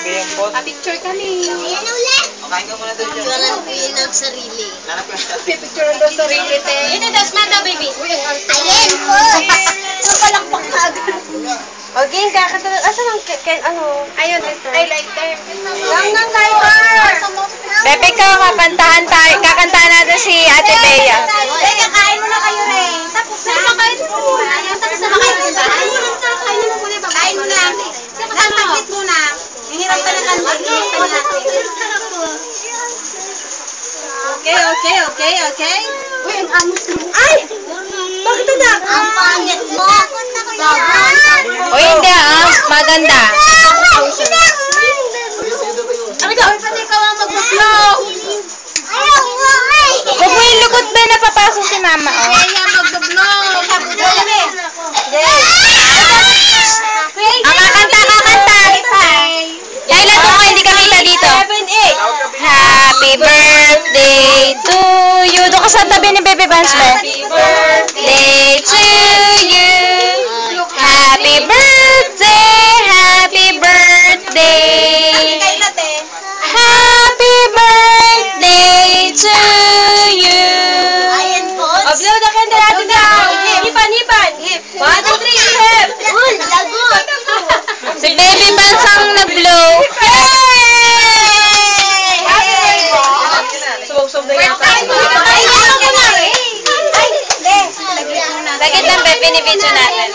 Pa-picture kami. Ayan ulit. Kain ka muna doon dyan. Picturean ng sarili. Hanap ko yung Picture daw sarili, te. Yun ang dasmata, baby. Ayan po. Napalakpak ka agad. Okay, kakanta. Asan ang ano? Ayun, I like them. Lang lighter. Bebe ka, kakantahan natin si Ate Bea. Teka, kain muna kayo rin. Tapos na. Kain mo muna. Tapos na kain mo na. Kain mo muna. Kain mo na. Nakatagit muna. Hihirap ka na kanta. Okay. Uy, ang amos mo. Ay! Bakit anak? Ang pangit mo. O hindi maganda. Ano ka? Pati ikaw ang mag-vlog. Ayaw mo ay. Huwag mo yung lukot ba napapasok si mama, oh. Kaya mag-vlog. Ang kakanta. Kailan ko hindi kami dito? 7, 8. Happy birthday to you. Doon ka sa tabi ni Baby Vance, ba? Happy birthday. Day to you. Happy birthday. Happy birthday. Happy birthday to you. Ayan po. Blow the candle natin na. Hipan. 1, 2, 3, hip. Lagot. Si Baby Vance ang nag-blow. Subog na yung Sagit lang, Bebe, ni-video natin.